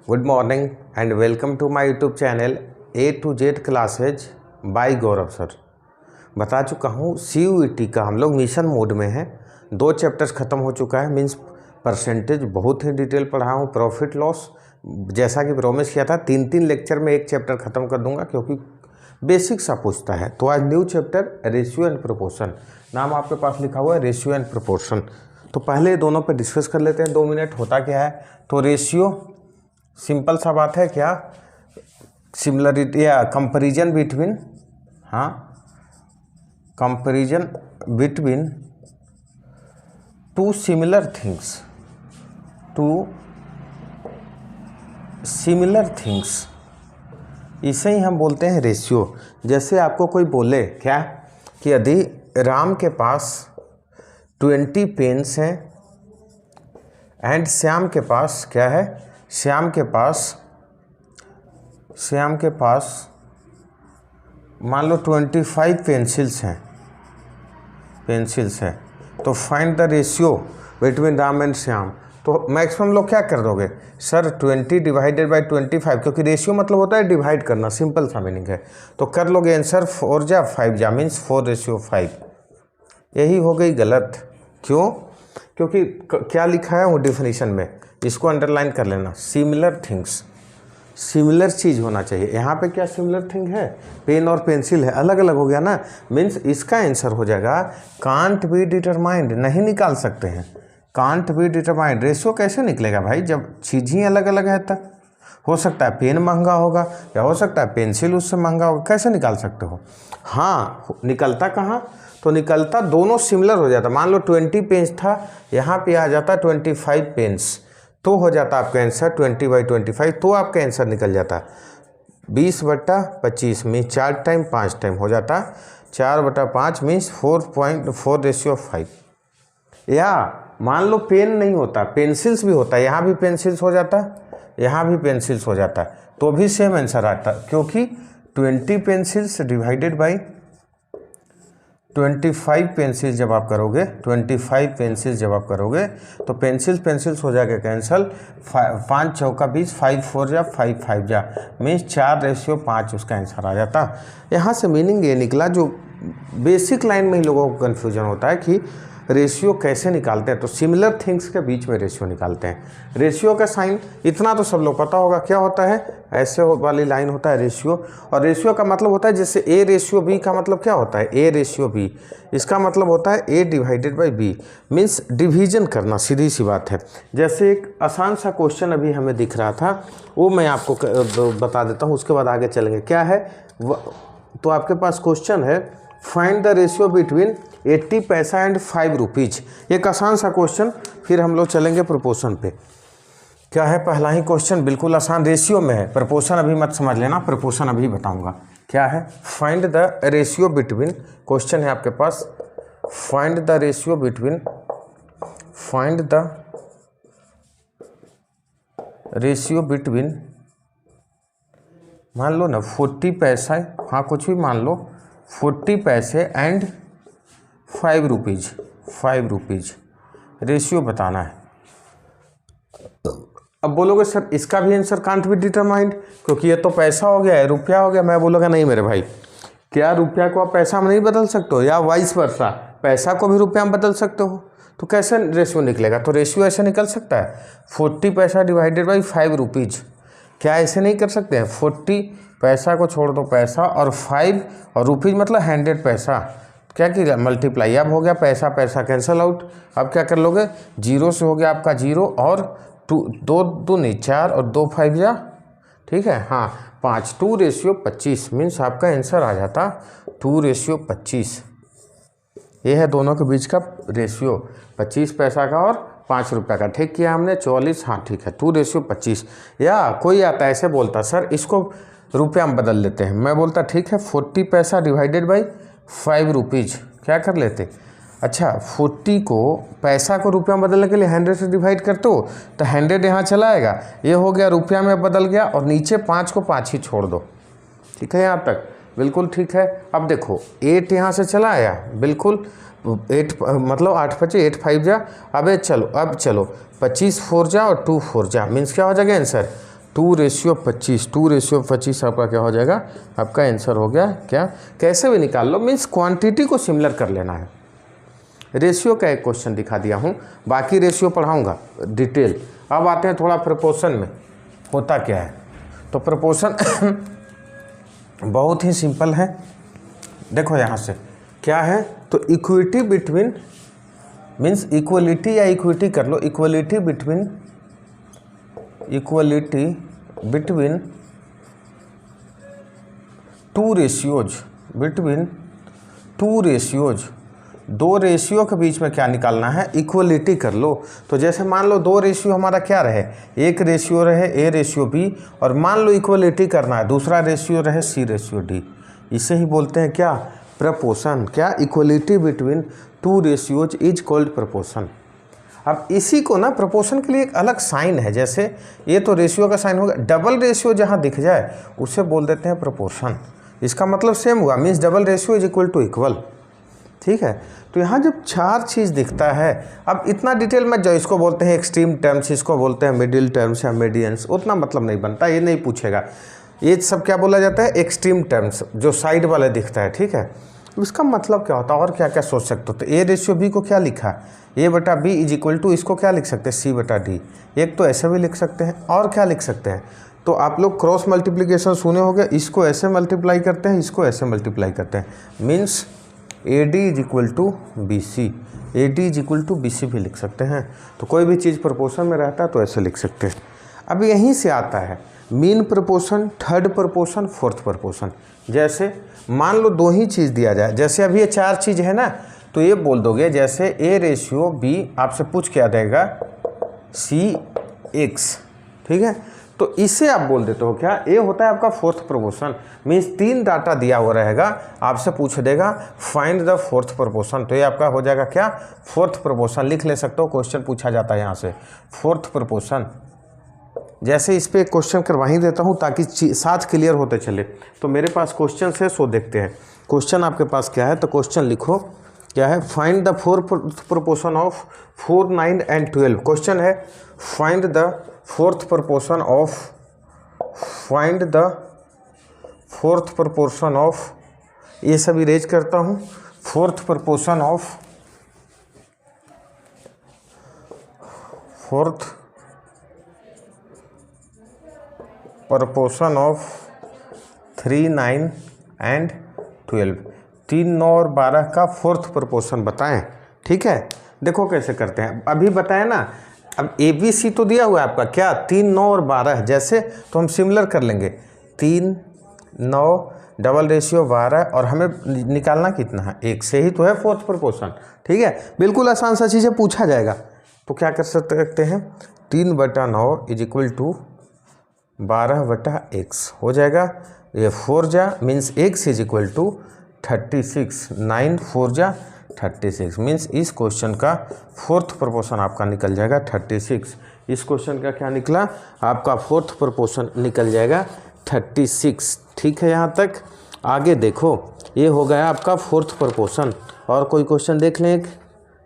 Good morning and welcome to my YouTube channel A to Z classes by Gaurav sir. बता चुका हूँ CUET का हम लोग मिशन मोड में हैं। 2 चैप्टर्स ख़त्म हो चुका है, मींस परसेंटेज बहुत ही डिटेल पढ़ा हूँ। प्रॉफिट लॉस जैसा कि प्रॉमिस किया था 3 लेक्चर में 1 चैप्टर ख़त्म कर दूंगा क्योंकि बेसिक सा पूछता है। तो आज new chapter ratio and proportion, नाम आपके पास लिखा हुआ है रेशियो एंड प्रोपोर्शन। तो पहले दोनों पे डिस्कस कर लेते हैं 2 मिनट। होता क्या है, तो रेशियो सिंपल सा बात है, क्या सिमिलरिटी या comparison between, comparison between two similar things, इसे ही हम बोलते हैं रेशियो। जैसे आपको कोई बोले क्या कि यदि राम के पास 20 पेन्स हैं एंड श्याम के पास क्या है, श्याम के पास मान लो 25 पेंसिल्स हैं, तो find the ratio between Ram and Shyam. तो मैक्सिमम लोग क्या कर दोगे सर, 20 डिवाइडेड बाई 25, क्योंकि रेशियो मतलब होता है डिवाइड करना, सिंपल सा मीनिंग है। तो कर लोगे आंसर 4 जा 5 जा, मीन्स 4:5। यही हो गई गलत। क्यों? क्योंकि क्या लिखा है वो डिफिनीशन में, इसको अंडरलाइन कर लेना। सिमिलर थिंग्स, सिमिलर चीज़ होना चाहिए। यहाँ पे क्या सिमिलर थिंग है, पेन और पेंसिल है, अलग अलग हो गया ना, मीन्स इसका आंसर हो जाएगा कांट बी डिटरमाइंड, नहीं निकाल सकते हैं। कांट बी डिटरमाइंड, रेशियो कैसे निकलेगा भाई जब चीज़ ही अलग अलग है? तक हो सकता है पेन महंगा होगा या हो सकता है पेंसिल उससे महंगा होगा, कैसे निकाल सकते हो? हाँ, निकलता कहाँ, तो निकलता दोनों सिमिलर हो जाता। मान लो 20 पेन्स था, यहाँ पे आ जाता 25 पेन्स, तो हो जाता आपका आंसर 20/25, तो आपका आंसर निकल जाता 20/25 मीन्स 4 टाइम 5 टाइम हो जाता 4/5 मीन्स 4.4:5। या मान लो पेन नहीं होता, पेंसिल्स भी होता, यहाँ भी पेंसिल्स हो जाता, यहाँ भी पेंसिल्स हो जाता, तो भी सेम आंसर आता, क्योंकि 20 पेंसिल्स डिवाइडेड बाई 25 पेंसिल जब आप करोगे, 25 पेंसिल जब आप करोगे तो पेंसिल्स हो जाएगा कैंसल। 5 चौका 20, 5 4 जा 5 5 जा, मीन्स 4:5 उसका आंसर आ जाता। यहाँ से मीनिंग ये निकला, जो बेसिक लाइन में ही लोगों को कन्फ्यूजन होता है कि रेशियो कैसे निकालते हैं, तो सिमिलर थिंग्स के बीच में रेशियो निकालते हैं। रेशियो का साइन इतना तो सब लोग पता होगा, क्या होता है, ऐसे वाली लाइन होता है रेशियो। और रेशियो का मतलब होता है, जैसे A:B का मतलब क्या होता है, A:B, इसका मतलब होता है A divided by B, means division करना, सीधी सी बात है। जैसे एक आसान सा क्वेश्चन अभी हमें दिख रहा था, वो मैं आपको बता देता हूँ, उसके बाद आगे चलेंगे। क्या है, तो आपके पास क्वेश्चन है, फाइंड द रेशियो बिटवीन 80 पैसा एंड 5 रुपीज़। एक आसान सा क्वेश्चन, फिर हम लोग चलेंगे प्रोपोर्शन पे। क्या है, पहला ही क्वेश्चन बिल्कुल आसान, रेशियो में है, प्रोपोर्शन अभी मत समझ लेना, प्रोपोर्शन अभी बताऊंगा। क्या है, find the ratio between, question है आपके पास, फाइंड द रेशियो बिटवीन, मान लो ना 40 पैसा, हाँ कुछ भी मान लो, 40 पैसे एंड 5 रुपीज़ रेशियो बताना है। अब बोलोगे सर इसका भी आंसर कांट बी डिटरमाइंड, क्योंकि ये तो पैसा हो गया है, रुपया हो गया। मैं बोलूँगा नहीं मेरे भाई, क्या रुपया को आप पैसा में नहीं बदल सकते हो, या वाइस वर्सा पैसा को भी रुपया में बदल सकते हो? तो कैसे रेशियो निकलेगा? तो रेशियो ऐसे निकल सकता है, 40 पैसा डिवाइडेड बाई 5 रुपीज़। क्या ऐसे नहीं कर सकते हैं? 40 पैसा को छोड़ दो पैसा, और 5 और रुपीज़ मतलब 100 पैसा, क्या किया मल्टीप्लाई, अब हो गया पैसा पैसा कैंसल आउट। अब क्या कर लोगे, 0 से हो गया आपका 0, और 2 दूनी 4 और 2 5 जा, ठीक है, हाँ 5, 2:25 मीन्स आपका आंसर आ जाता 2:25। ये है दोनों के बीच का रेशियो, 25 पैसा का और 5 रुपये का। ठीक किया हमने, 44, हाँ ठीक है, 2:25। या कोई आता है ऐसे बोलता, सर इसको रुपया में बदल लेते हैं। मैं बोलता ठीक है, 40 पैसा डिवाइडेड बाई 5 रुपीज़, क्या कर लेते, अच्छा 40 को पैसा को रुपया में बदलने के लिए 100 से डिवाइड करते हो, तो 100 यहाँ चला आएगा, ये हो गया रुपया में बदल गया, और नीचे 5 को 5 ही छोड़ दो। ठीक है, यहाँ तक बिल्कुल ठीक है। अब देखो 8 यहाँ से चला आया, बिल्कुल 8 मतलब 8 5 8 5 जा। अब चलो 25 4 जा और 2 4 जा, मीन्स क्या हो जाएगा आंसर 2:25। 2:25 आपका क्या हो जाएगा, आपका आंसर हो गया क्या, कैसे भी निकाल लो, मीन्स क्वांटिटी को सिमिलर कर लेना है। रेशियो का एक क्वेश्चन दिखा दिया हूँ, बाकी रेशियो पढ़ाऊँगा डिटेल। अब आते हैं थोड़ा प्रपोर्शन में होता क्या है। तो प्रपोर्शन बहुत ही सिंपल है, देखो यहाँ से क्या है, तो इक्विटी बिटवीन, मीन्स इक्वलिटी या इक्विटी कर लो, equality between two ratios, between two ratios, दो रेशियो के बीच में क्या निकालना है, इक्वलिटी कर लो। तो जैसे मान लो दो रेशियो हमारा क्या रहे, एक रेशियो रहे A:B, और मान लो इक्वलिटी करना है, दूसरा रेशियो रहे C:D। इसे ही बोलते हैं क्या, प्रपोर्शन। क्या, equality between two ratios is called proportion. अब इसी को ना प्रपोर्शन के लिए एक अलग साइन है, जैसे ये तो रेशियो का साइन होगा, डबल रेशियो जहाँ दिख जाए उसे बोल देते हैं प्रपोर्शन। इसका मतलब सेम हुआ, means double ratio is equal to equal. ठीक है, तो यहाँ जब चार चीज़ दिखता है, अब इतना डिटेल में जो इसको बोलते हैं एक्सट्रीम टर्म्स, इसको बोलते हैं मिडिल टर्म्स या मीडियंस, उतना मतलब नहीं बनता, ये नहीं पूछेगा। ये सब क्या बोला जाता है, एक्सट्रीम टर्म्स, जो साइड वाले दिखता है। ठीक है, इसका मतलब क्या होता है और क्या क्या सोच सकते हो। तो A:B को क्या लिखा, A/B इज इक्वल टू, इसको क्या लिख सकते हैं, C/D। एक तो ऐसे भी लिख सकते हैं, और क्या लिख सकते हैं, तो आप लोग क्रॉस मल्टीप्लिकेशन सुने होंगे, इसको ऐसे मल्टीप्लाई करते हैं, इसको ऐसे मल्टीप्लाई करते हैं, means AD is equal to BC, AD is equal to BC भी लिख सकते हैं। तो कोई भी चीज़ प्रपोर्शन में रहता है तो ऐसे लिख सकते हैं। अब यहीं से आता है mean proportion, third proportion, fourth proportion. जैसे मान लो दो ही चीज़ दिया जाए, जैसे अभी ये चार चीज़ है ना, तो ये बोल दोगे जैसे A:B, आपसे पूछ क्या देगा CX। ठीक है, तो इसे आप बोल देते हो क्या, ये होता है आपका फोर्थ प्रपोर्शन। मीन्स तीन डाटा दिया हुआ रहेगा, आपसे पूछ देगा फाइंड द फोर्थ प्रपोर्शन, तो ये आपका हो जाएगा क्या, फोर्थ प्रपोर्शन। लिख ले सकते हो, क्वेश्चन पूछा जाता है यहाँ से फोर्थ प्रपोर्शन। जैसे इस पर एक क्वेश्चन करवा ही देता हूँ ताकि साथ क्लियर होते चले। तो मेरे पास क्वेश्चन है, सो देखते हैं क्वेश्चन आपके पास क्या है। तो क्वेश्चन लिखो क्या है, find the fourth proportion of 4, 9 and 12। Question है find the fourth proportion of, find the fourth proportion of, ये सब इरेज करता हूँ, fourth proportion of, fourth proportion of 3, 9 and 12। 3, 9 और 12 का फोर्थ प्रपोर्शन बताएं। ठीक है, देखो कैसे करते हैं, अभी बताएं ना। अब ABC तो दिया हुआ है आपका क्या, 3, 9 और 12, जैसे तो हम सिमिलर कर लेंगे, 3, 9 डबल रेशियो 12, और हमें निकालना कितना है, एक से ही तो है फोर्थ प्रपोर्शन। ठीक है, बिल्कुल आसान सा चीज़ें पूछा जाएगा। तो क्या कर सकते हैं, 3/9 इज इक्वल टू 12/x हो जाएगा। ये 4 जा means x is equal to 36, 9 4 जा 36, मीन्स इस क्वेश्चन का फोर्थ प्रपोर्शन आपका निकल जाएगा 36। इस क्वेश्चन का क्या निकला, आपका फोर्थ प्रपोर्शन निकल जाएगा 36। ठीक है, यहाँ तक आगे देखो, ये हो गया आपका फोर्थ प्रपोर्शन। और कोई क्वेश्चन देख लें एक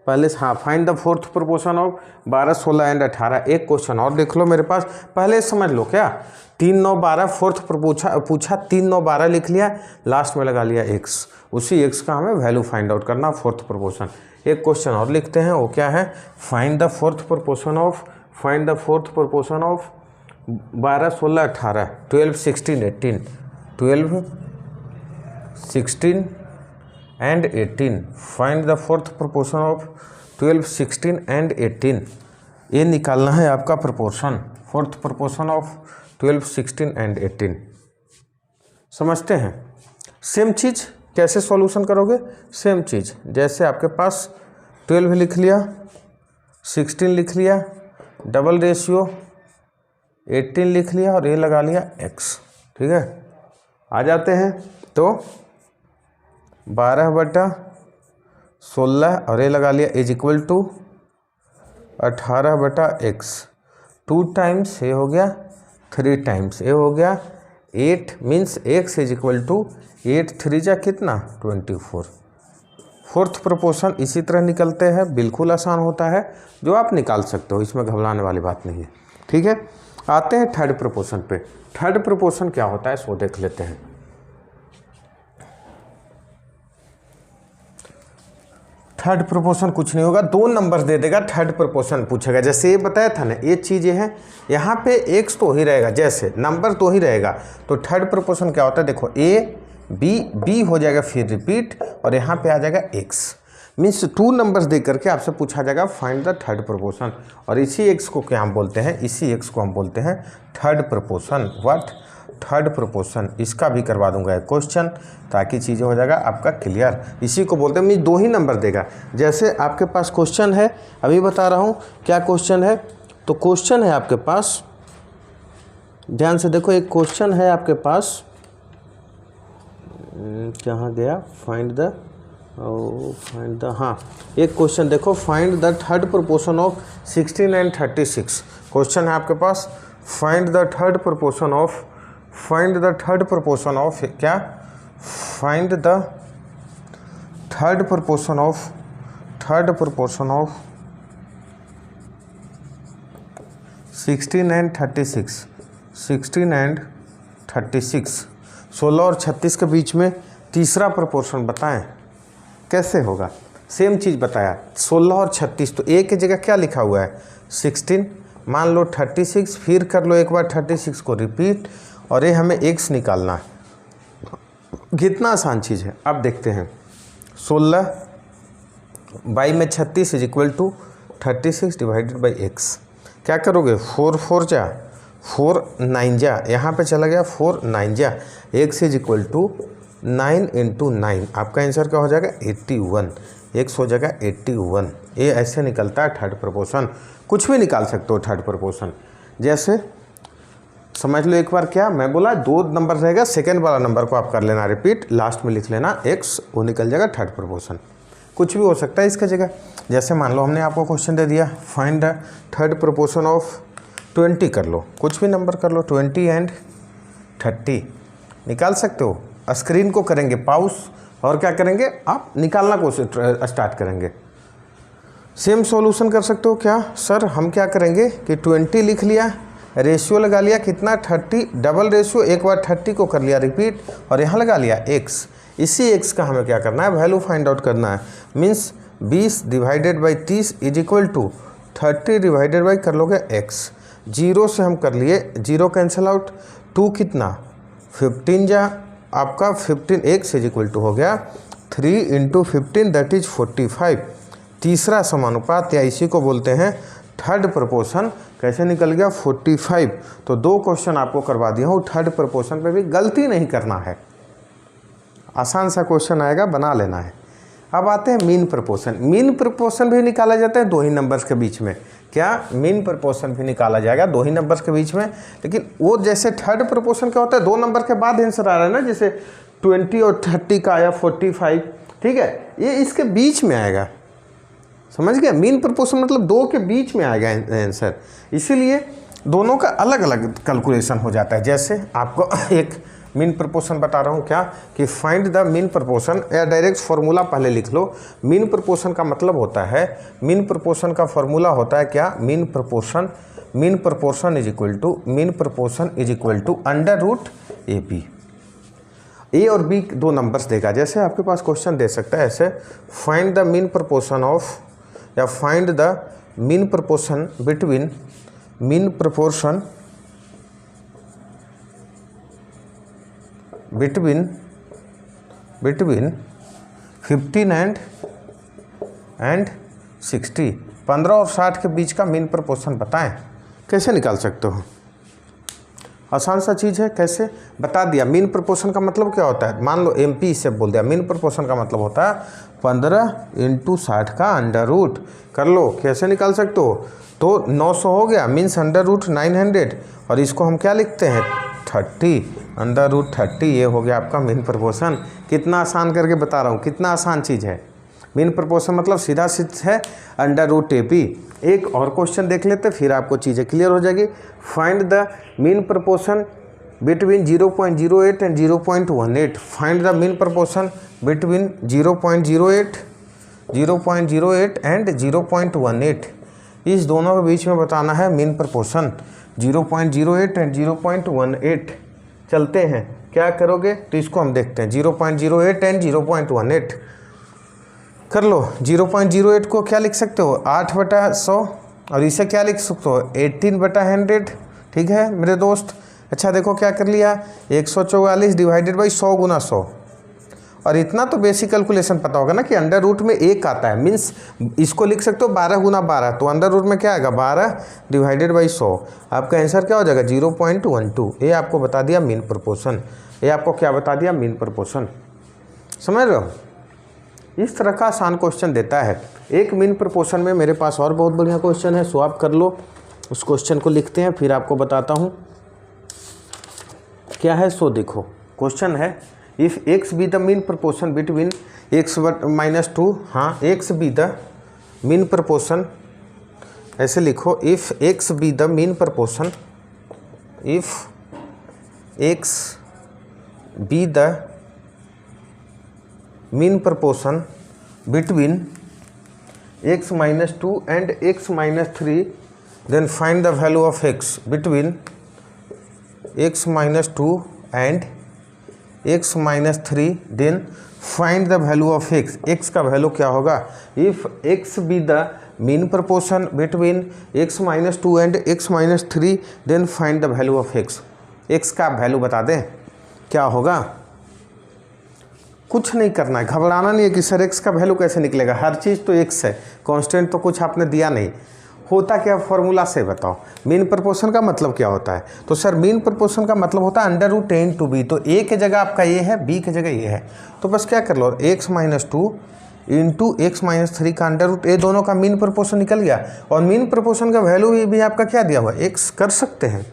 पहले से, हाँ, find the fourth proportion of 12, 16 and 18। एक क्वेश्चन और देख लो मेरे पास, पहले समझ लो क्या, 3, 9, 12 फोर्थ पूछा 3, 9, 12 लिख लिया, लास्ट में लगा लिया x, उसी x का हमें वैल्यू फाइंड आउट करना फोर्थ प्रपोर्शन। एक क्वेश्चन और लिखते हैं, वो क्या है, find the fourth proportion of, find the fourth proportion of 12, 16, 18, 12, 16, 18, 12, 16 and 18। Find the fourth proportion of 12, 16 and 18। ये निकालना है आपका proportion, fourth proportion of 12, 16 and 18। समझते हैं, सेम चीज़ कैसे सॉल्यूशन करोगे, सेम चीज़ जैसे आपके पास 12 लिख लिया, 16 लिख लिया, डबल रेशियो 18 लिख लिया, और ये लगा लिया x। ठीक है, आ जाते हैं तो 12/16 और ये लगा लिया is equal to 18/x। 2 times ये हो गया, 3 टाइम्स ये हो गया 8, means x is equal to 8 3 जा कितना 24, फोर्थ प्रोपोर्शन इसी तरह निकलते हैं, बिल्कुल आसान होता है, जो आप निकाल सकते हो, इसमें घबराने वाली बात नहीं है। ठीक है, आते हैं थर्ड प्रोपोर्शन पे। थर्ड प्रोपोर्शन क्या होता है सो देख लेते हैं। थर्ड प्रोपोर्शन कुछ नहीं होगा, 2 नंबर दे देगा, थर्ड प्रोपोर्शन पूछेगा। जैसे ये बताया था ना, ये चीज़ें हैं, यहाँ पे एक्स तो ही रहेगा, जैसे नंबर तो ही रहेगा, तो थर्ड प्रोपोर्शन क्या होता है देखो, ए बी हो जाएगा, फिर रिपीट, और यहाँ पे आ जाएगा एक्स। मीन्स 2 नंबर्स दे करके आपसे पूछा जाएगा फाइंड द थर्ड प्रोपोर्शन, और इसी एक्स को क्या हम बोलते हैं, इसी एक्स को हम बोलते हैं third proportion. What, third proportion. इसका भी करवा दूंगा एक क्वेश्चन, ताकि चीज़ें हो जाएगा आपका क्लियर। इसी को बोलते हैं, मीन्स 2 ही नंबर देगा। जैसे आपके पास क्वेश्चन है, अभी बता रहा हूँ क्या क्वेश्चन है। तो क्वेश्चन है आपके पास, ध्यान से देखो, एक क्वेश्चन है आपके पास, कहाँ गया, फाइंड द हाँ, एक क्वेश्चन देखो, find the third proportion of 16 and 36। Question है आपके पास, find the third proportion of क्या, find the third proportion of 16 and 36। 16 और 36 के बीच में तीसरा प्रोपोर्शन बताएं कैसे होगा। सेम चीज़ बताया, 16 और 36, तो ए की जगह क्या लिखा हुआ है 16, मान लो 36, फिर कर लो एक बार 36 को रिपीट, और ये हमें एक्स निकालना है। कितना आसान चीज़ है, अब देखते हैं। 16 बाई में 36 is equal to 36 divided by x. क्या करोगे, 4 4 जा 4 9 जा, यहाँ पे चला गया 4 9 जा, x is equal to 9 into 9। आपका आंसर क्या हो जाएगा 81, एक्स हो जाएगा 81। ये ऐसे निकलता है थर्ड प्रोपोर्शन। कुछ भी निकाल सकते हो थर्ड प्रोपोर्शन। जैसे समझ लो एक बार, क्या मैं बोला, 2 नंबर रहेगा, सेकेंड वाला नंबर को आप कर लेना रिपीट, लास्ट में लिख लेना एक्स, वो निकल जाएगा थर्ड प्रोपोर्शन। कुछ भी हो सकता है इसका जगह। जैसे मान लो हमने आपको क्वेश्चन दे दिया, find the third proportion of 20 कर लो, कुछ भी नंबर कर लो, 20 एंड 30 निकाल सकते हो। स्क्रीन को करेंगे पाउस, और क्या करेंगे, आप निकालना कोशिश स्टार्ट करेंगे। सेम सॉल्यूशन कर सकते हो। क्या सर, हम क्या करेंगे कि 20 लिख लिया, रेशियो लगा लिया कितना 30, डबल रेशियो, एक बार 30 को कर लिया रिपीट, और यहाँ लगा लिया एक्स। इसी एक्स का हमें क्या करना है, वैल्यू फाइंड आउट करना है। Means 20 divided by 30 is equal to 30 divided by कर लोगे एक्स। 0 से हम कर लिए, 0 कैंसिल आउट, 2 कितना 15 जा, आपका 15 एक्स इज इक्वल टू हो गया 3 इंटू 15 दैट इज 45। तीसरा समानुपात, या इसी को बोलते हैं थर्ड प्रोपोर्शन। कैसे निकल गया 45। तो 2 क्वेश्चन आपको करवा दिया हूँ, थर्ड प्रोपोर्शन पे भी गलती नहीं करना है, आसान सा क्वेश्चन आएगा, बना लेना है। अब आते हैं मीन प्रोपोर्शन। मीन प्रोपोर्शन भी निकाला जाता है 2 ही नंबर्स के बीच में। क्या, मीन प्रोपोर्शन भी निकाला जाएगा 2 ही नंबर्स के बीच में, लेकिन वो जैसे थर्ड प्रोपोर्शन क्या होता है, 2 नंबर के बाद आंसर आ रहा है ना, जैसे 20 और 30 का आया 45, ठीक है, ये इसके बीच में आएगा, समझ गए। मीन प्रोपोर्शन मतलब 2 के बीच में आएगा आंसर, इसीलिए दोनों का अलग अलग कैलकुलेशन हो जाता है। जैसे आपको एक मीन प्रोपोर्शन बता रहा हूँ, क्या कि फाइंड द मीन प्रोपोर्शन, या डायरेक्ट फार्मूला पहले लिख लो। मीन प्रोपोर्शन का मतलब होता है, मीन प्रोपोर्शन का फार्मूला होता है क्या, mean proportion is equal to under root A B. A और बी 2 नंबर्स देगा। जैसे आपके पास क्वेश्चन दे सकता है ऐसे, find the mean proportion of, या find the mean proportion between between 15 and 60। 15 और 60 के बीच का मीन प्रोपोर्शन बताएं, कैसे निकाल सकते हो। आसान सा चीज़ है, कैसे बता दिया। मीन प्रोपोर्शन का मतलब क्या होता है, मान लो MP से बोल दिया, मीन प्रोपोर्शन का मतलब होता है 15 इंटू 60 का अंडर रूट कर लो। कैसे निकाल सकते हो, तो 900 हो गया, मीन्स अंडर रूट 900, और इसको हम क्या लिखते हैं 30, अंडर रूट 30। ये हो गया आपका मीन प्रोपोर्शन। कितना आसान करके बता रहा हूँ, कितना आसान चीज़ है। मीन प्रोपोर्शन मतलब सीधा सीधा है अंडर रूट AP। एक और क्वेश्चन देख लेते, फिर आपको चीज़ें क्लियर हो जाएगी। Find the mean proportion between 0.08 and 0.18। Find the mean proportion between 0.08 0.08 and 0.18, इस दोनों के बीच में बताना है मीन प्रपोर्शन। 0.08 एंड 0.18 चलते हैं, क्या करोगे तो इसको हम देखते हैं। 0.08 एंड 0.18 कर लो। 0.08 को क्या लिख सकते हो 8/100 और इसे क्या लिख सकते हो 18/100। ठीक है मेरे दोस्त। अच्छा देखो क्या कर लिया 144 डिवाइडेड बाई 100 गुना 100, और इतना तो बेसिक कैलकुलेशन पता होगा ना कि अंडर रूट में 1 आता है, मीन्स इसको लिख सकते हो 12 गुना 12, तो अंडर रूट में क्या आएगा 12 डिवाइडेड बाई 100। आपका आंसर क्या हो जाएगा 0.12। ये आपको बता दिया मीन प्रपोर्शन। ये आपको क्या बता दिया मीन प्रपोर्शन। समझ रहे हो, इस तरह का आसान क्वेश्चन देता है। एक मीन प्रपोर्शन में मेरे पास और बहुत बढ़िया क्वेश्चन है, सो आप कर लो। उस क्वेश्चन को लिखते हैं फिर आपको बताता हूँ क्या है। सो देखो क्वेश्चन है, if x be the mean proportion between x -2, हाँ x be the mean proportion, ऐसे लिखो if x be the mean proportion, if x be the mean proportion between x -2 and x -3, then find the value of x between x -2 and x -3, then find the value of x। x का value क्या होगा if x be the mean proportion between x -2 and x -3, then find the value of x। x का value बता दें क्या होगा। कुछ नहीं करना है, घबराना नहीं है कि सर x का वैल्यू कैसे निकलेगा, हर चीज़ तो x है, कांस्टेंट तो कुछ आपने दिया नहीं। होता क्या फॉर्मूला से बताओ। मीन प्रपोर्शन का मतलब क्या होता है, तो सर मीन प्रपोर्शन का मतलब होता है under root a into B. तो a की जगह आपका ये है, b की जगह ये है, तो बस क्या कर लो x -2 इंटू x -3 का अंडर रूट a, दोनों का मीन प्रपोर्शन निकल गया। और मीन प्रपोर्शन का वैल्यू भी आपका क्या दिया हुआ x कर सकते हैं।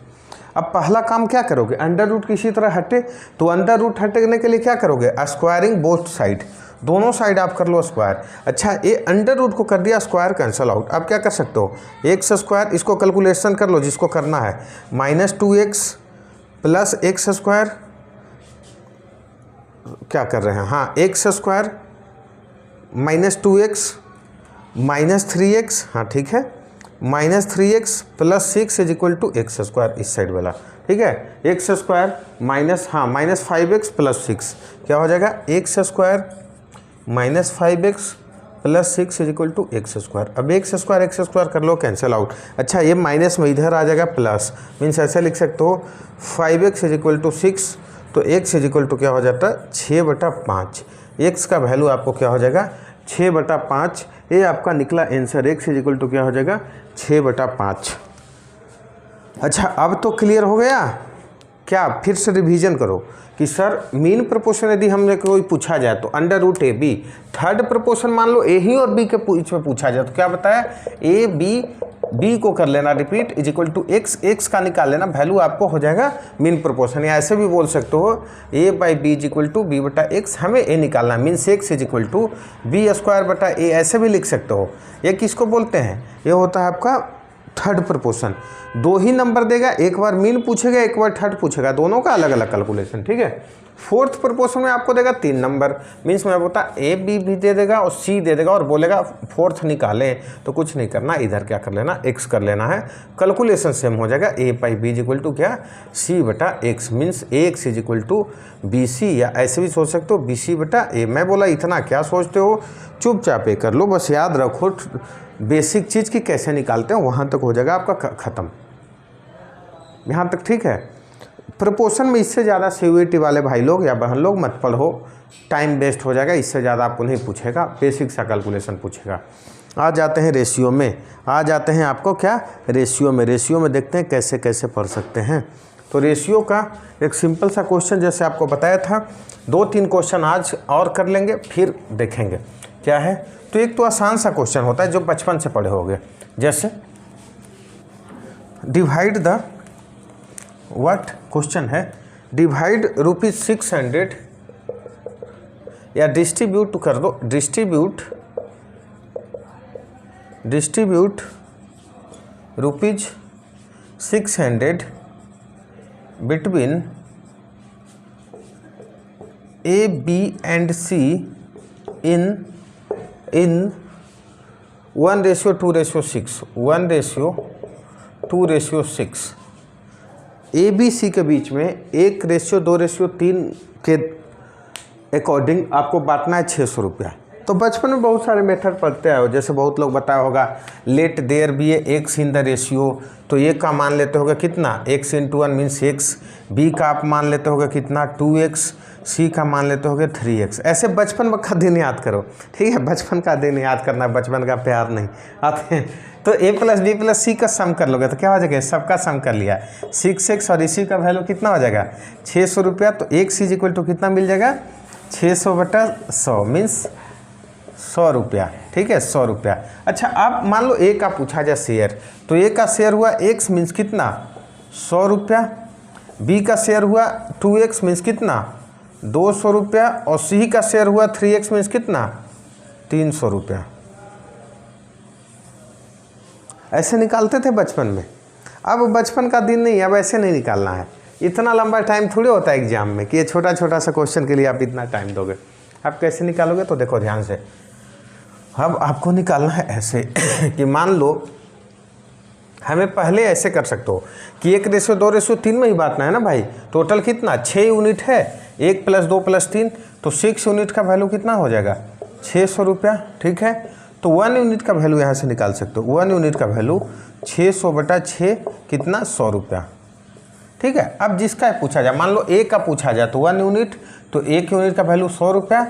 अब पहला काम क्या करोगे, अंडर रूट किसी तरह हटे, तो अंडर रूट हटने के लिए क्या करोगे स्क्वायरिंग बोथ साइड, दोनों साइड आप कर लो स्क्वायर। अच्छा ये अंडर रूट को कर दिया स्क्वायर, कैंसल आउट। अब क्या कर सकते हो एक्स स्क्वायर, इसको कैलकुलेशन कर लो जिसको करना है, -2x प्लस एक्स स्क्वायर, क्या कर रहे हैं हाँ एक्स स्क्वायर -2x -3x, हाँ ठीक है, -3x plus 6 is equal to x square, इस साइड वाला ठीक है। एक्स स्क्वायर -5x प्लस 6 क्या हो जाएगा x square -5x plus 6 is equal to x square. अब एक्स स्क्वायर कर लो कैंसिल आउट। अच्छा ये माइनस में इधर आ जाएगा प्लस, मीन्स ऐसे लिख सकते हो 5x इज इक्वल टू 6, तो x इज इक्वल टू क्या हो जाता है 6/5। x का वैल्यू आपको क्या हो जाएगा 6/5। ये आपका निकला answer, x is equal to क्या हो जाएगा 6/5। अच्छा अब तो क्लियर हो गया क्या, फिर से रिवीजन करो कि सर मीन प्रपोर्शन यदि हमने कोई पूछा जाए तो under root A B, third proportion मान लो ए ही और बी के बीच में पूछा जाए तो क्या बताया ए बी, बी को कर लेना repeat is equal to x, x का निकाल लेना वैल्यू आपको हो जाएगा मीन प्रपोर्शन। या ऐसे भी बोल सकते हो a/b is equal to b/x, हमें ए निकालना means x is equal to b²/a, ऐसे भी लिख सकते हो। ये किसको बोलते हैं, ये होता है आपका थर्ड प्रपोर्शन। दो ही नंबर देगा, एक बार मीन पूछेगा एक बार थर्ड पूछेगा, दोनों का अलग अलग कैलकुलेशन ठीक है। फोर्थ प्रपोर्शन में आपको देगा 3 नंबर, मीन्स में बोलता ए बी भी दे देगा और सी दे देगा और बोलेगा फोर्थ निकालें, तो कुछ नहीं करना, इधर क्या कर लेना एक्स कर लेना है, कैलकुलेशन सेम हो जाएगा a/b इज इक्वल टू क्या c/x, means ax is equal to bc, या ऐसे भी सोच सकते हो bc/a। मैं बोला इतना क्या सोचते हो, चुपचाप ये कर लो, बस याद रखो बेसिक चीज़ की कैसे निकालते हैं, वहाँ तक हो जाएगा आपका ख़त्म, यहाँ तक ठीक है। प्रपोर्शन में इससे ज़्यादा सीयूईटी वाले भाई लोग या बहन लोग मत पढ़ो, टाइम वेस्ट हो जाएगा, इससे ज़्यादा आपको नहीं पूछेगा, बेसिक सा कैलकुलेशन पूछेगा। आ जाते हैं रेशियो में, आ जाते हैं आपको क्या रेशियो में, रेशियो में देखते हैं कैसे कैसे पढ़ सकते हैं। तो रेशियो का एक सिंपल सा क्वेश्चन जैसे आपको बताया था, 2-3 क्वेश्चन आज और कर लेंगे फिर देखेंगे क्या है। तो एक तो आसान सा क्वेश्चन होता है जो बचपन से पढ़े होंगे, जैसे डिवाइड द व्हाट क्वेश्चन है, डिवाइड ₹600 या डिस्ट्रीब्यूट कर दो, distribute ₹600 between A, B and C in in 1:2:6, 1:2:6 ABC के बीच में 1:2:3 के अकॉर्डिंग आपको बांटना है 600 रुपया। तो बचपन में बहुत सारे मेथड पढ़ते आए हो, जैसे बहुत लोग बताया होगा let there be x in the ratio, तो ए का मान लेते होगा कितना x × 1 मीन्स x, बी का आप मान लेते होगा कितना 2x, सी का मान लेते होगे 3x। ऐसे बचपन का दिन याद करो, ठीक है, बचपन का दिन याद करना, बचपन का प्यार नहीं आते हैं। तो a + b + c का सम कर लोगे तो क्या हो जाएगा, सबका सम कर लिया 6x और इसी का वैल्यू कितना हो जाएगा 600 रुपया। तो x = कितना मिल जाएगा 600/100 मीन्स 100 रुपया, ठीक है 100 रुपया। अच्छा अब मान लो ए का पूछा जाए शेयर, तो ए का शेयर हुआ x मीन्स कितना 100 रुपया, बी का शेयर हुआ 2x मीन्स कितना 200 रुपया, और सी का शेयर हुआ 3x मीन्स कितना 300 रुपया। ऐसे निकालते थे बचपन में। अब बचपन का दिन नहीं, अब ऐसे नहीं निकालना है। इतना लंबा टाइम थोड़ी होता है एग्जाम में कि ये छोटा छोटा सा क्वेश्चन के लिए आप इतना टाइम दोगे। आप कैसे निकालोगे तो देखो ध्यान से, अब आपको निकालना है ऐसे कि मान लो हमें पहले ऐसे कर सकते हो कि 1:2:3 में ही बांटना है ना भाई। टोटल कितना 6 यूनिट है, 1 + 2 + 3, तो 6 यूनिट का वैल्यू कितना हो जाएगा 600 रुपया, ठीक है। तो 1 यूनिट का वैल्यू यहाँ से निकाल सकते हो, 1 यूनिट का वैल्यू 600/6 कितना 100 रुपया, ठीक है। अब जिसका पूछा जाए, मान लो ए का पूछा जाए तो 1 यूनिट, तो 1 यूनिट का वैल्यू 100 रुपया,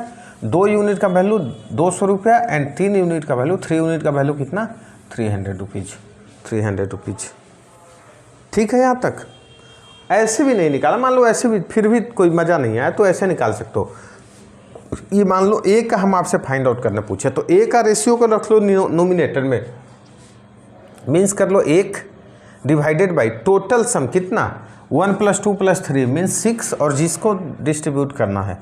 2 यूनिट का वैल्यू 200 रुपया एंड 3 यूनिट का वैल्यू 3 यूनिट का वैल्यू कितना 300 रुपीज़, 300 रुपीज़, ठीक है। यहाँ तक ऐसे भी नहीं निकाला, मान लो ऐसे भी फिर भी कोई मज़ा नहीं आया तो ऐसे निकाल सकते हो। ये मान लो ए का हम आपसे फाइंड आउट करने पूछे, तो ए का रेशियो को रख लो नोमिनेटर में, मीन्स कर लो 1 डिवाइडेड बाई टोटल सम कितना 1 + 2 + 3 मीन्स 6, और जिसको डिस्ट्रीब्यूट करना है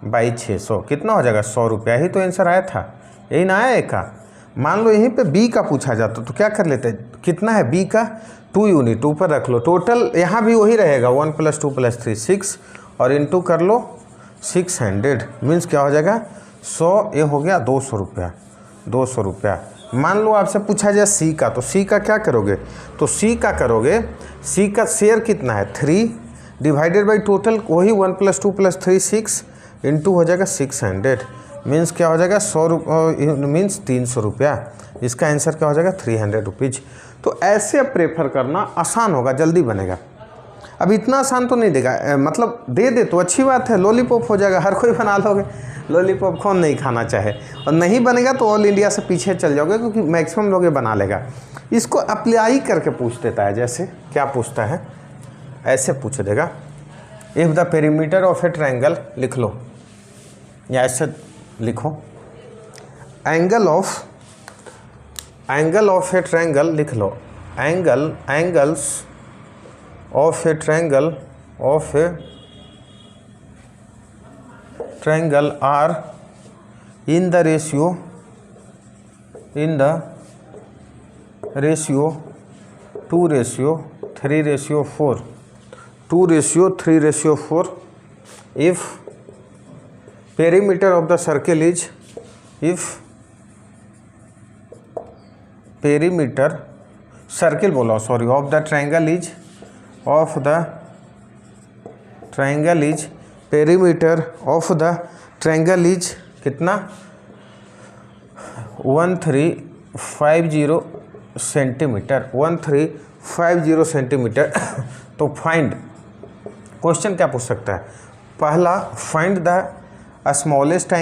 बाई 600 कितना हो जाएगा 100 रुपया। ही तो आंसर आया था, यही ना आया ए का। मान लो यहीं पे बी का पूछा जाता तो क्या कर लेते, कितना है बी का 2 यूनिट, ऊपर रख लो, टोटल यहाँ भी वही रहेगा 1 + 2 + 3 6, और इंटू कर लो 600 मीन्स क्या हो जाएगा 100, ये हो गया 200 रुपया, 200 रुपया। मान लो आपसे पूछा जाए सी का, तो सी का क्या करोगे, तो सी का करोगे, सी का शेयर कितना है 3 डिवाइडेड बाई टोटल वही 1 + 2 + 3 6 इंटू हो जाएगा 600 मीन्स क्या हो जाएगा 100 मीन्स 300 रुपया। इसका आंसर क्या हो जाएगा 300 रुपीज़। तो ऐसे प्रेफर करना आसान होगा, जल्दी बनेगा। अब इतना आसान तो नहीं देगा, मतलब दे तो अच्छी बात है, लॉलीपॉप हो जाएगा, हर कोई बना लोगे। लॉलीपॉप कौन नहीं खाना चाहे, और नहीं बनेगा तो ऑल इंडिया से पीछे चल जाओगे, क्योंकि मैक्सिमम लोग ये बना लेगा। इसको अप्लाई करके पूछ देता है, जैसे क्या पूछता है, ऐसे पूछ देगा if the perimeter of a triangle, लिख लो या ऐसे लिखो, एंगल ऑफ ए ट्रायंगल, लिख लो angles of a triangle are in the ratio 2:3:4, 2:3:4 if perimeter of the circle is, if perimeter circle बोला sorry of the triangle is, perimeter of the triangle is कितना 1350 centimetre, 1350 centimetre. तो find, question क्या पूछ सकता है, पहला find the smallest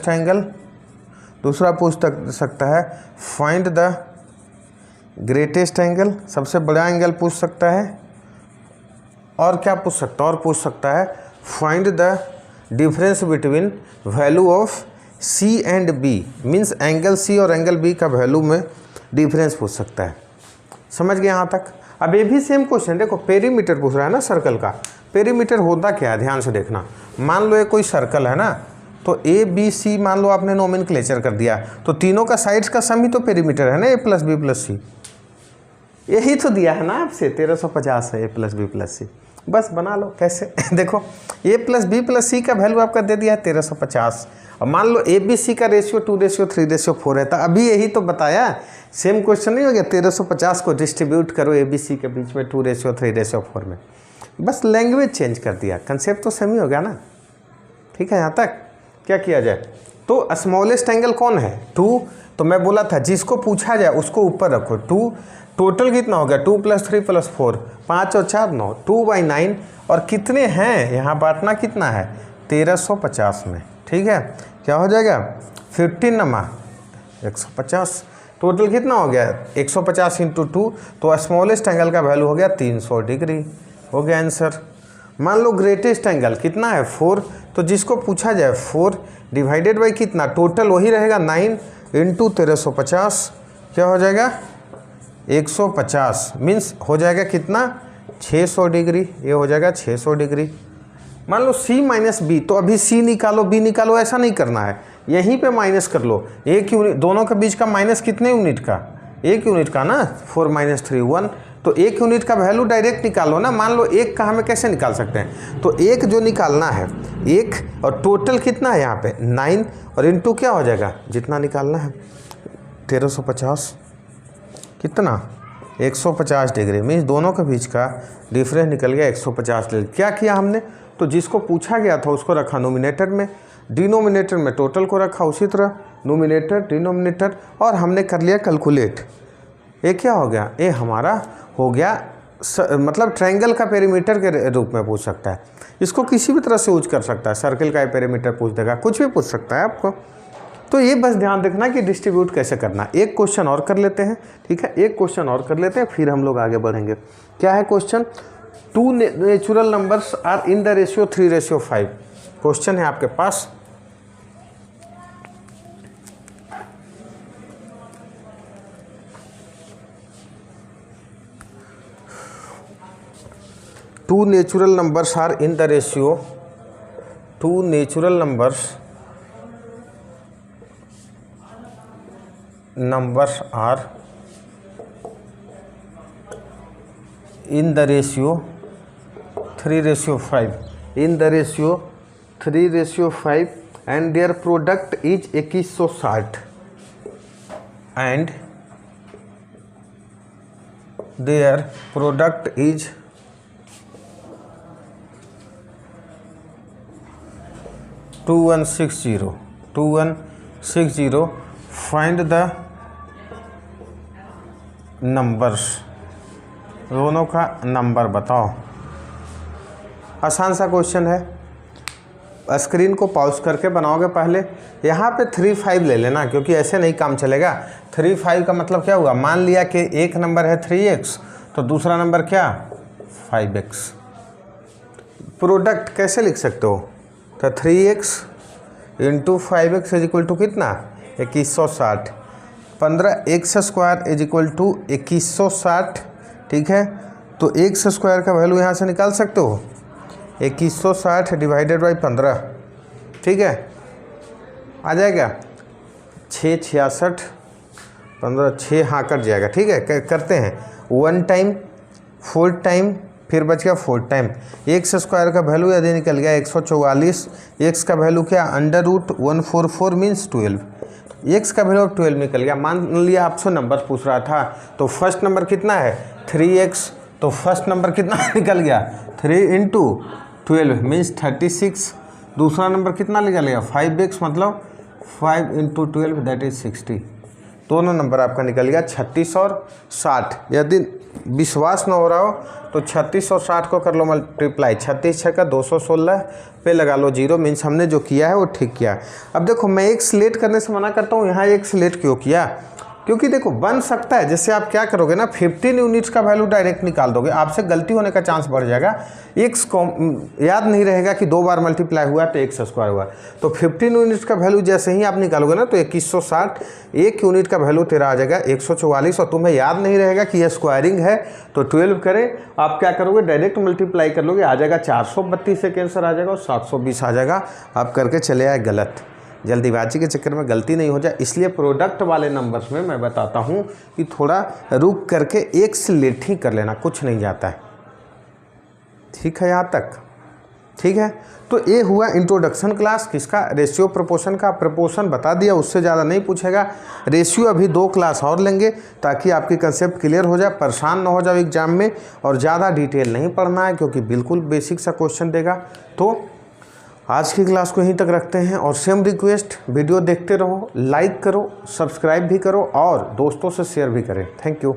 angle, दूसरा पूछ सकता है फाइंड द ग्रेटेस्ट एंगल, सबसे बड़ा एंगल पूछ सकता है, और क्या पूछ सकता है find the difference between value of C and B, means angle C और एंगल बी का वैल्यू में डिफरेंस पूछ सकता है। समझ गए यहाँ तक। अब ये भी सेम क्वेश्चन, देखो पेरीमीटर पूछ रहा है ना सर्कल का, पेरीमीटर होता क्या है ध्यान से देखना। मान लो ये कोई सर्कल है ना, तो ए बी सी मान लो आपने नोमेनक्लेचर कर दिया, तो तीनों का साइड्स का सम ही तो पेरीमीटर है ना, a + b + c, यही तो दिया है ना आपसे 1350 है a + b + c। बस बना लो कैसे देखो a प्लस बी प्लस सी का वैल्यू आपका दे दिया है 1350, और मान लो ए बी सी का रेशियो 2:3:4 है। तो अभी यही तो बताया, सेम क्वेश्चन नहीं हो गया, 1350 को डिस्ट्रीब्यूट करो ए बी सी के बीच में 2:3:4 में, बस लैंग्वेज चेंज कर दिया, कंसेप्ट तो सेम ही हो गया ना। ठीक है, यहाँ तक क्या किया जाए। तो स्मॉलेस्ट एंगल कौन है 2, तो मैं बोला था जिसको पूछा जाए उसको ऊपर रखो। 2 टोटल कितना हो गया 2 + 3 + 4, 5 और 4 9, 2/9, और कितने हैं यहाँ बांटना कितना है 1350 में। ठीक है, क्या हो जाएगा 15 नमा 150, टोटल कितना हो गया 150 × 2, तो स्मॉलेस्ट एंगल का वैल्यू हो गया 300 डिग्री, हो गया आंसर। मान लो ग्रेटेस्ट एंगल कितना है 4, तो जिसको पूछा जाए 4 डिवाइडेड बाई कितना, टोटल वही रहेगा 9 × 1350, क्या हो जाएगा 150, मीन्स हो जाएगा कितना 600 डिग्री, ये हो जाएगा 600 डिग्री। मान लो C - B, तो अभी C निकालो B निकालो ऐसा नहीं करना है, यहीं पे माइनस कर लो। एक यूनिट, दोनों के बीच का माइनस कितने यूनिट का, 1 यूनिट का ना, 4 - 3 1, तो 1 यूनिट का वैल्यू डायरेक्ट निकालो ना। मान लो 1 का हमें कैसे निकाल सकते हैं, तो 1 जो निकालना है 1, और टोटल कितना है यहाँ पे 9, और इनटू क्या हो जाएगा जितना निकालना है 1350, कितना 150 डिग्री, मीन्स दोनों के बीच का डिफरेंस निकल गया 150 डिग्री। क्या किया हमने, तो जिसको पूछा गया था उसको रखा नोमिनेटर में, डिनोमिनेटर में टोटल को रखा, उसी तरह नोमिनेटर डिनोमिनेटर, और हमने कर लिया कैलकुलेट। ये क्या हो गया, ये हमारा हो गया मतलब ट्रायंगल का पेरीमीटर के रूप में पूछ सकता है, इसको किसी भी तरह से यूज कर सकता है, सर्कल का पेरीमीटर पूछ देगा, कुछ भी पूछ सकता है आपको। तो ये बस ध्यान रखना कि डिस्ट्रीब्यूट कैसे करना। एक क्वेश्चन और कर लेते हैं, ठीक है, एक क्वेश्चन और कर लेते हैं, फिर हम लोग आगे बढ़ेंगे। क्या है question, 2 natural numbers are in the ratio 3:5, question है आपके पास। Two natural numbers are in the ratio, 2 natural numbers are in the ratio 3:5, in the ratio 3:5, and their product is 2160, and their product is 2160, find the numbers, दोनों का number बताओ। आसान सा question है, screen को पॉज करके बनाओगे। पहले यहाँ पे 3 5 ले लेना, क्योंकि ऐसे नहीं काम चलेगा। 3 5 का मतलब क्या हुआ, मान लिया कि एक नंबर है 3x, तो दूसरा नंबर क्या 5x। प्रोडक्ट कैसे लिख सकते हो, तो 3x × 5x = कितना 2160, 15x² = 2160, ठीक है। तो x² का वैल्यू यहाँ से निकाल सकते हो, 2160 डिवाइडेड बाई 15, ठीक है, आ जाएगा 6 66, 15 6, हाँ कट जाएगा, ठीक है। करते हैं 1 टाइम 4 टाइम, फिर बच गया 4 टाइम। x² का वैल्यू यदि निकल गया 144, x का वैल्यू क्या √144 मीन्स 12, x का वैल्यू 12 निकल गया। मान लिया आपसे नंबर पूछ रहा था, तो फर्स्ट नंबर कितना है 3x, तो फर्स्ट नंबर कितना निकल गया 3 × 12 मीन्स 36, दूसरा नंबर कितना निकल गया 5x, मतलब 5 × 12 दैट इज 60, दोनों नंबर आपका निकल गया 36 और 60। यदि विश्वास न हो रहा हो तो 36 और 60 को कर लो मल्टीप्लाई, 36 6 का 216 पे लगा लो 0, मीन्स हमने जो किया है वो ठीक किया। अब देखो मैं एक सिलेक्ट करने से मना करता हूँ, यहाँ एक सिलेक्ट क्यों किया, क्योंकि देखो बन सकता है, जैसे आप क्या करोगे ना 15 यूनिट्स का वैल्यू डायरेक्ट निकाल दोगे, आपसे गलती होने का चांस बढ़ जाएगा। x को याद नहीं रहेगा कि 2 बार मल्टीप्लाई हुआ तो x² हुआ, तो 15 यूनिट्स का वैल्यू जैसे ही आप निकालोगे ना तो 2160, 1 यूनिट का वैल्यू तेरा आ जाएगा 144, और तुम्हें याद नहीं रहेगा कि यह स्क्वायरिंग है, तो 12 करें आप क्या करोगे डायरेक्ट मल्टीप्लाई कर लोगे, आ जाएगा 432 से कैंसर आ जाएगा और 720 आ जाएगा। आप करके चले आए गलत, जल्दीबाजी के चक्कर में गलती नहीं हो जाए, इसलिए प्रोडक्ट वाले नंबर्स में मैं बताता हूँ कि थोड़ा रुक करके एक से लेट ही कर लेना, कुछ नहीं जाता है। ठीक है यहाँ तक? ठीक है, तो ये हुआ इंट्रोडक्शन क्लास किसका, रेशियो प्रोपोर्शन का। प्रोपोर्शन बता दिया, उससे ज़्यादा नहीं पूछेगा। रेशियो अभी 2 क्लास और लेंगे ताकि आपकी कंसेप्ट क्लियर हो जाए, परेशान ना हो जाओ एग्जाम में। और ज़्यादा डिटेल नहीं पढ़ना है क्योंकि बिल्कुल बेसिक सा क्वेश्चन देगा। तो आज की क्लास को यहीं तक रखते हैं और सेम रिक्वेस्ट, वीडियो देखते रहो, लाइक करो, सब्सक्राइब भी करो और दोस्तों से शेयर भी करें। Thank you.